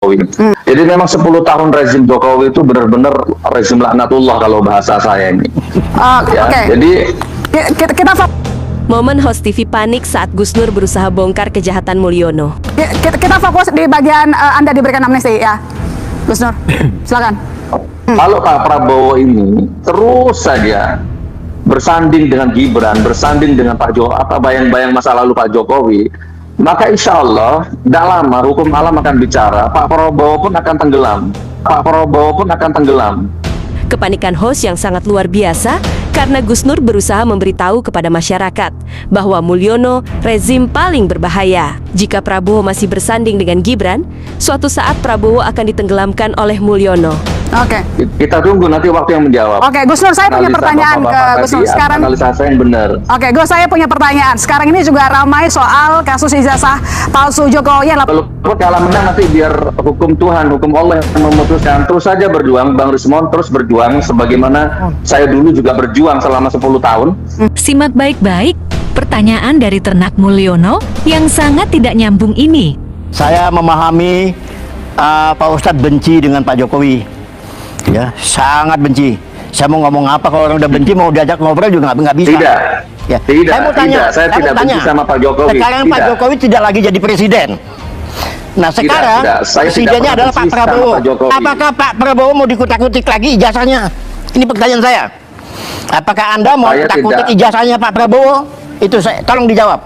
Jokowi. Jadi memang 10 tahun rezim Jokowi itu benar-benar rezim laknatullah kalau bahasa saya ini. Jadi kita Momen host TV panik saat Gus Nur berusaha bongkar kejahatan Mulyono. kita fokus di bagian Anda diberikan amnesti ya, Gus Nur. Silakan. Kalau Pak Prabowo ini terus saja bersanding dengan Gibran, bersanding dengan Pak Jokowi, bayang-bayang masa lalu Pak Jokowi, maka insya Allah tidak lama hukum alam akan bicara. Pak Prabowo pun akan tenggelam. Pak Prabowo pun akan tenggelam. Kepanikan host yang sangat luar biasa karena Gus Nur berusaha memberitahu kepada masyarakat bahwa Mulyono rezim paling berbahaya. Jika Prabowo masih bersanding dengan Gibran, suatu saat Prabowo akan ditenggelamkan oleh Mulyono. Oke. Kita tunggu nanti waktu yang menjawab. Oke, Gus Nur, saya punya pertanyaan ke Gus Nur sekarang. Analisa saya yang benar. Oke, Gus, saya punya pertanyaan. Sekarang ini juga ramai soal kasus ijazah palsu Jokowi. Kalau menang nanti biar hukum Tuhan, hukum Allah yang memutuskan. Terus saja berjuang, Bang Rismon terus berjuang sebagaimana saya dulu juga berjuang selama 10 tahun. Simak baik-baik pertanyaan dari Ternak Mulyono yang sangat tidak nyambung ini. Saya memahami Pak Ustadz benci dengan Pak Jokowi. Ya, sangat benci. Saya mau ngomong apa kalau orang udah benci, mau diajak ngobrol juga nggak bisa. Tidak. Ya. Tidak. Saya mau tanya. Saya tidak benci sama Pak Jokowi. Sekarang Pak Jokowi tidak lagi jadi presiden. Nah sekarang presidennya adalah Pak Prabowo. Apakah Pak Prabowo mau dikutak-kutik lagi ijazahnya? Ini pertanyaan saya. Apakah Anda mau kutak-kutik ijazahnya Pak Prabowo? Itu tolong dijawab.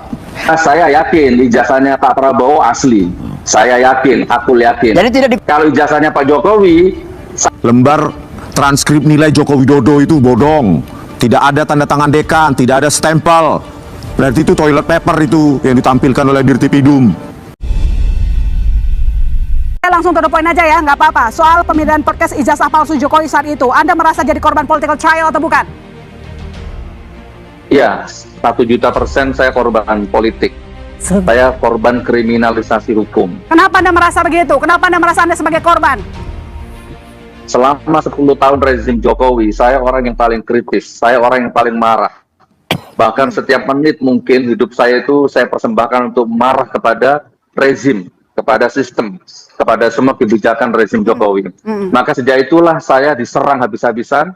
Saya yakin ijazahnya Pak Prabowo asli. Saya yakin, aku yakin. Jadi tidak kalau ijazahnya Pak Jokowi, lembar transkrip nilai Joko Widodo itu bodong. Tidak ada tanda tangan dekan, tidak ada stempel. Berarti itu toilet paper itu yang ditampilkan oleh Dirtipidum. Langsung to the point aja ya, nggak apa-apa. Soal pemindahan podcast ijazah palsu Jokowi saat itu, Anda merasa jadi korban political trial atau bukan? Ya, 1.000.000% saya korban politik. Saya korban kriminalisasi hukum. Kenapa Anda merasa begitu? Kenapa Anda merasa Anda sebagai korban? Selama 10 tahun rezim Jokowi, saya orang yang paling kritis, saya orang yang paling marah. Bahkan setiap menit mungkin hidup saya itu saya persembahkan untuk marah kepada rezim, kepada sistem, kepada semua kebijakan rezim Jokowi. Maka sejak itulah saya diserang habis-habisan,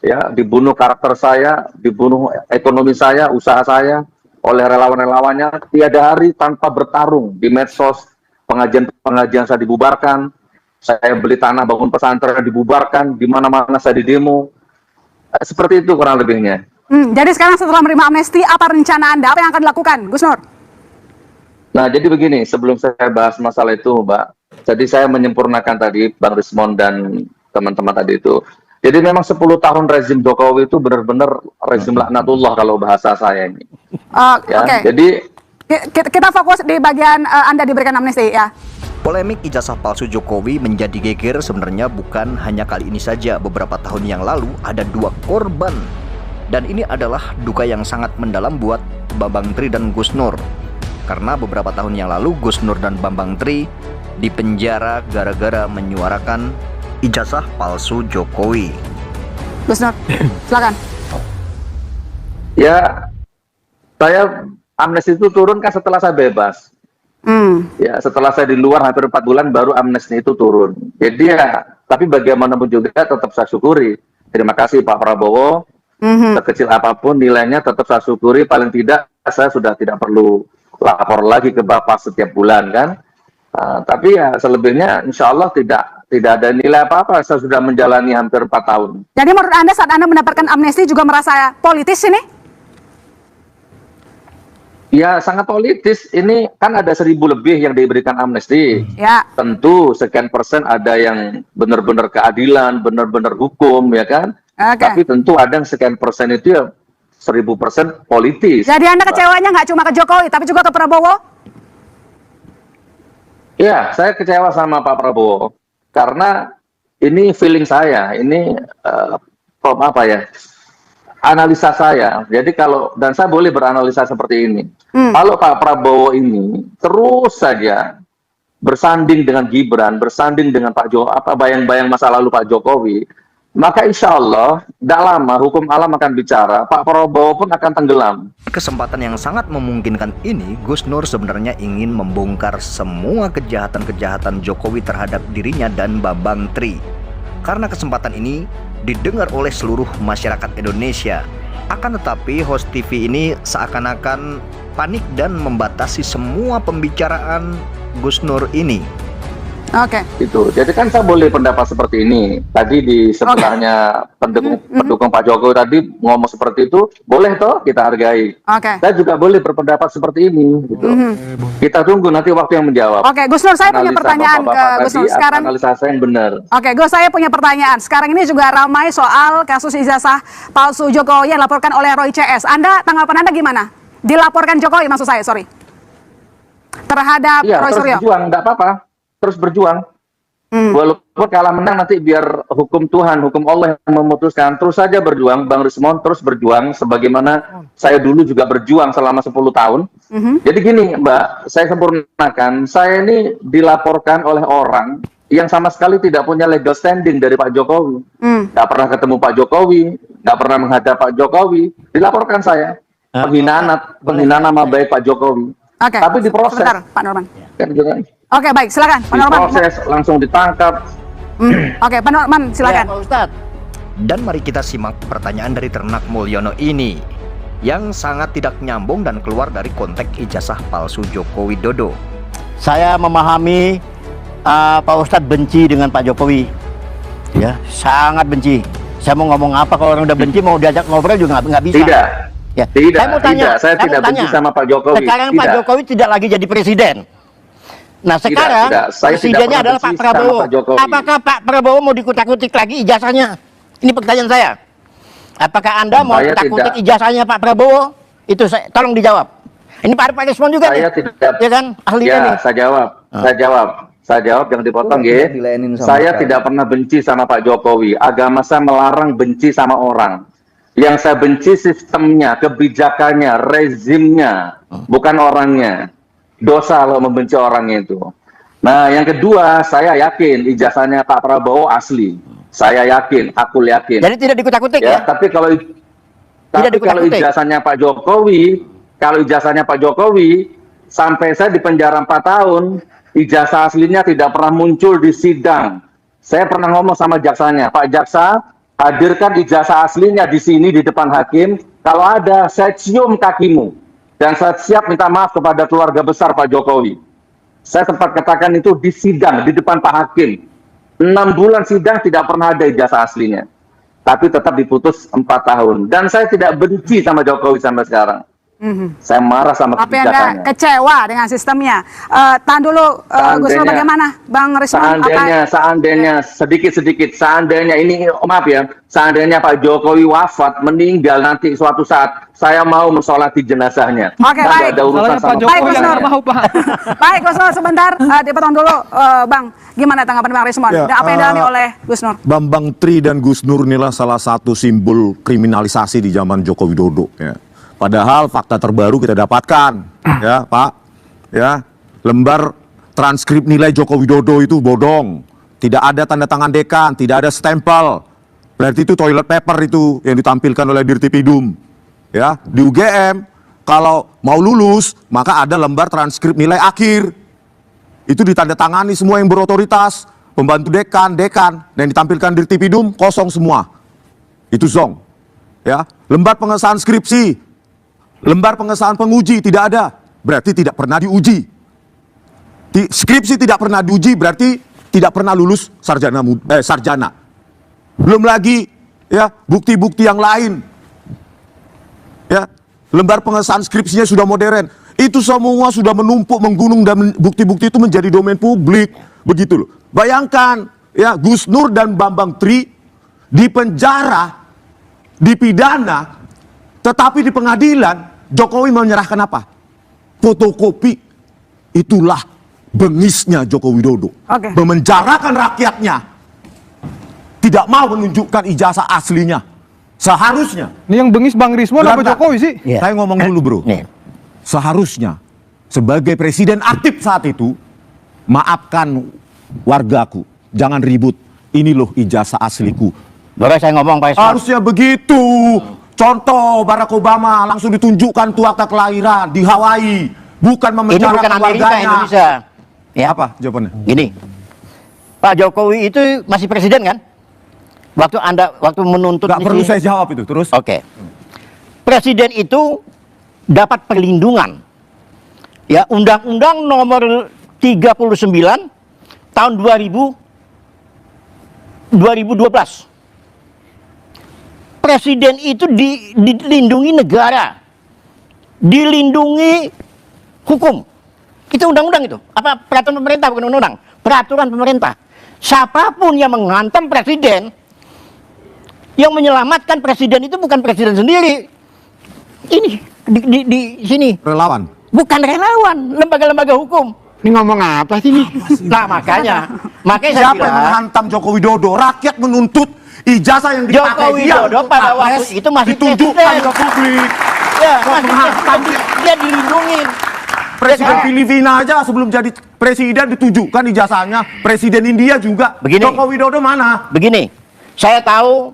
ya, dibunuh karakter saya, dibunuh ekonomi saya, usaha saya oleh relawan-relawannya. Tiada hari tanpa bertarung di medsos, pengajian-pengajian saya dibubarkan. Saya beli tanah bangun pesantren dibubarkan, di mana-mana saya didemo. Seperti itu kurang lebihnya. Jadi sekarang setelah menerima amnesti, apa rencana Anda? Apa yang akan dilakukan, Gus Nur? Nah, jadi begini, sebelum saya bahas masalah itu, Mbak. Jadi saya menyempurnakan tadi, Bang Rismon dan teman-teman tadi itu. Jadi memang 10 tahun rezim Jokowi itu benar-benar rezim laknatullah kalau bahasa saya ini. Oke. Jadi kita fokus di bagian Anda diberikan amnesti ya. Polemik ijazah palsu Jokowi menjadi geger sebenarnya bukan hanya kali ini saja. Beberapa tahun yang lalu ada 2 korban. Dan ini adalah duka yang sangat mendalam buat Bambang Tri dan Gus Nur. Karena beberapa tahun yang lalu Gus Nur dan Bambang Tri dipenjara gara-gara menyuarakan ijazah palsu Jokowi. Gus Nur, silakan. Ya, saya amnesti itu turun kan setelah saya bebas. Ya, setelah saya di luar hampir 4 bulan baru amnesti itu turun. Jadi ya, tapi bagaimanapun juga tetap saya syukuri. Terima kasih Pak Prabowo. Sekecil apapun nilainya tetap saya syukuri. Paling tidak saya sudah tidak perlu lapor lagi ke Bapak setiap bulan kan. Tapi ya selebihnya insya Allah tidak ada nilai apa-apa. Saya sudah menjalani hampir 4 tahun. Jadi menurut Anda saat Anda mendapatkan amnesti juga merasa politis ini? Ya sangat politis. Ini kan ada 1.000 lebih yang diberikan amnesti. Ya. Tentu sekian persen ada yang benar-benar keadilan, benar-benar hukum, ya kan. Tapi tentu ada yang sekian persen itu ya 1.000% politis. Jadi Anda kecewanya nggak cuma ke Jokowi, tapi juga ke Prabowo? Ya, saya kecewa sama Pak Prabowo. Karena ini feeling saya, ini apa ya, analisa saya. Jadi dan saya boleh beranalisa seperti ini. Kalau Pak Prabowo ini terus saja bersanding dengan Gibran, bersanding dengan Pak Jokowi, bayang-bayang masa lalu Pak Jokowi, maka insya Allah tidak lama hukum alam akan bicara, Pak Prabowo pun akan tenggelam. Kesempatan yang sangat memungkinkan ini, Gus Nur sebenarnya ingin membongkar semua kejahatan-kejahatan Jokowi terhadap dirinya dan Bambang Tri. Karena kesempatan ini didengar oleh seluruh masyarakat Indonesia. Akan tetapi host TV ini seakan-akan panik dan membatasi semua pembicaraan Gus Nur ini. Oke. Itu. Jadi kan saya boleh pendapat seperti ini. Tadi di sebelahnya pendukung Pak Jokowi tadi ngomong seperti itu, boleh toh kita hargai. Oke. Saya juga boleh berpendapat seperti ini. Gitu. Kita tunggu nanti waktu yang menjawab. Oke, Gus Nur, saya punya Analisa pertanyaan ke Bapak-bapak Gus Nur tadi, sekarang. Analisa saya yang benar. Oke, Gus, saya punya pertanyaan. Sekarang ini juga ramai soal kasus ijazah palsu Jokowi yang dilaporkan oleh Roy CS. Tanggapan Anda gimana? Dilaporkan Jokowi, maksud saya, sorry. Terhadap Iya, Roy terus Suryo. berjuang, enggak apa-apa. Terus berjuang. Walaupun kalah menang nanti biar hukum Tuhan, hukum Allah yang memutuskan. Terus saja berjuang, Bang Rismon terus berjuang sebagaimana saya dulu juga berjuang selama 10 tahun. Jadi gini Mbak, saya sempurnakan, saya ini dilaporkan oleh orang yang sama sekali tidak punya legal standing dari Pak Jokowi. Nggak pernah ketemu Pak Jokowi, nggak pernah menghadap Pak Jokowi, dilaporkan saya. Penghinaan nama baik Pak Jokowi. Oke, Tapi diproses. sebentar, Pak Norman. Kan gitu kan. Oke, baik, silakan, Pak Norman. Diproses, langsung ditangkap. Oke, Pak Norman, silakan. Ya, Pak Ustadz. Dan mari kita simak pertanyaan dari Ternak Mulyono ini yang sangat tidak nyambung dan keluar dari konteks ijazah palsu Joko Widodo. Saya memahami Pak Ustadz benci dengan Pak Jokowi. Ya, sangat benci. Saya mau ngomong apa kalau orang udah benci, mau diajak ngobrol juga nggak bisa. Tidak. Ya. Tidak, saya mau tanya, tidak. Saya tidak mau benci tanya. sama Pak Jokowi. Sekarang Pak Tidak. Jokowi tidak lagi jadi presiden. Nah sekarang tidak. Saya tidak presidennya pernah adalah Pak benci sama Prabowo. Pak Jokowi. Apakah Pak Prabowo mau dikutak-kutik lagi ijazahnya? Ini pertanyaan saya. Apakah Anda mau Saya kutak-kutik tidak. ijazahnya Pak Prabowo? Itu saya, tolong dijawab. Ini Pak Respon juga Saya nih. tidak. Ya kan? Ahlinya Ya, nih. saya jawab. Saya jawab, jangan dipotong ya. Saya tidak pernah benci sama Pak Jokowi. Agama saya melarang benci sama orang. Yang saya benci sistemnya, kebijakannya, rezimnya, bukan orangnya. Dosa kalau membenci orangnya itu. Nah, yang kedua, saya yakin ijazahnya Pak Prabowo asli. Saya yakin, aku yakin. Jadi tidak dikutak-kutik ya? Tapi kalau dikutak-kutik. ijazahnya Pak Jokowi, sampai saya di penjara 4 tahun, ijazah aslinya tidak pernah muncul di sidang. Saya pernah ngomong sama jaksanya, Pak Jaksa, hadirkan ijazah aslinya di sini di depan hakim. Kalau ada, saya cium kakimu dan saya siap minta maaf kepada keluarga besar Pak Jokowi. Saya sempat katakan itu di sidang di depan Pak Hakim. 6 bulan sidang tidak pernah ada ijazah aslinya. Tapi tetap diputus 4 tahun. Dan saya tidak benci sama Jokowi sampai sekarang. Saya marah sama Tapi Anda kebijakannya. kecewa dengan sistemnya. Tahan dulu, Gus Nur, bagaimana? Bang Rismon, Seandainya seandainya ini, maaf ya, seandainya Pak Jokowi wafat, meninggal nanti suatu saat, saya mau mensolati jenazahnya. Oke, Dan baik. nggak ada urusan sama Baik, Gus Nur. keluarganya. Baik, Gus Nur, sebentar. Dipotong dulu, Bang. Gimana tanggapan Bang Rismon? Ya, Dan apa yang dialami oleh Gus Nur? Bambang Tri dan Gus Nur inilah salah satu simbol kriminalisasi di zaman Joko Widodo. Ya. Padahal fakta terbaru kita dapatkan, ya Pak, ya lembar transkrip nilai Joko Widodo itu bodong, tidak ada tanda tangan dekan, tidak ada stempel, berarti itu toilet paper itu yang ditampilkan oleh Dirtipidum, ya di UGM kalau mau lulus maka ada lembar transkrip nilai akhir, itu ditandatangani semua yang berotoritas, pembantu dekan, dan ditampilkan Dirtipidum kosong semua, itu zong, ya lembar pengesahan skripsi. Lembar pengesahan penguji tidak ada, berarti tidak pernah diuji. Skripsi tidak pernah diuji, berarti tidak pernah lulus sarjana. Belum lagi ya bukti-bukti yang lain. Ya, lembar pengesahan skripsinya sudah modern. Itu semua sudah menumpuk, menggunung dan bukti-bukti itu menjadi domain publik, begitu loh. Bayangkan ya Gus Nur dan Bambang Tri dipenjara, dipidana. Tetapi di pengadilan, Jokowi menyerahkan apa? Fotokopi. Itulah bengisnya Joko Widodo. Oke. Memenjarakan rakyatnya. Tidak mau menunjukkan ijazah aslinya. Seharusnya. Ini yang bengis Bang Rismon apa Bentar. Jokowi sih? Ya. Saya ngomong dulu bro. Nih. Seharusnya, sebagai presiden aktif saat itu, maafkan wargaku. Jangan ribut. Ini loh ijazah asliku. Boleh saya ngomong Pak Isma? Harusnya begitu. Contoh Barack Obama langsung ditunjukkan tuh akta kelahiran di Hawaii, bukan Ini memenjarakan bukan Amerika, warganya. Indonesia. Ya. Apa jawabannya? Gini, Pak Jokowi itu masih presiden kan? Waktu menuntut. Gak perlu saya jawab itu. Terus? Oke. Presiden itu dapat perlindungan. Ya, Undang-Undang nomor 39 tahun 2012. Presiden itu dilindungi negara, dilindungi hukum. Itu undang-undang itu. Apa peraturan pemerintah, bukan undang-undang. Peraturan pemerintah. Siapapun yang menghantam presiden, yang menyelamatkan presiden itu bukan presiden sendiri. Ini di sini. Relawan. Bukan relawan, lembaga-lembaga hukum. Ini ngomong apa sih ini? Nah, makanya saya Siapa yang bilang, menghantam Joko Widodo? Rakyat menuntut ijazah yang dipakai Joko dia Widodo untuk pada capres waktu itu masih ditunjukkan presiden. ke publik. ya, Kok masih menghantam? dia dilindungi. Presiden Ya. Filipina aja sebelum jadi presiden ditunjukkan ijazahnya. Presiden India juga. Begini. Joko Widodo mana? Begini, saya tahu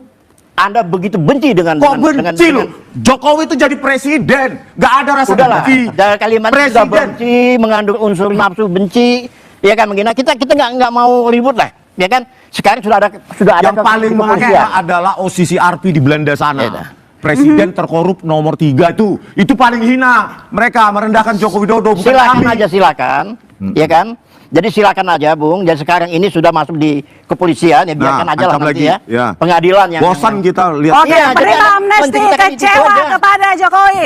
Anda begitu benci dengan Kok benci loh? Jokowi itu jadi presiden, gak ada rasa Udahlah, benci. dari kalimat sudah Presiden. benci, mengandung unsur nafsu benci, ya kan begini. Kita nggak mau ribut lah, ya kan. Sekarang sudah ada Yang paling kepolisian. menghina adalah OCCRP di Belanda sana. Ya dah. Presiden terkorup nomor 3 itu paling hina. Mereka merendahkan Joko Widodo, bukan Silakan kami. aja silakan, ya kan. Jadi silakan aja, Bung. Dan sekarang ini sudah masuk di kepolisian, ya biarkan aja lah ancam nanti lagi. ya. Pengadilan yang Bosan kita lihat. Oke, Iya, jadi penerima ada amnesti menceritakan itu kecewa aja. kepada Jokowi.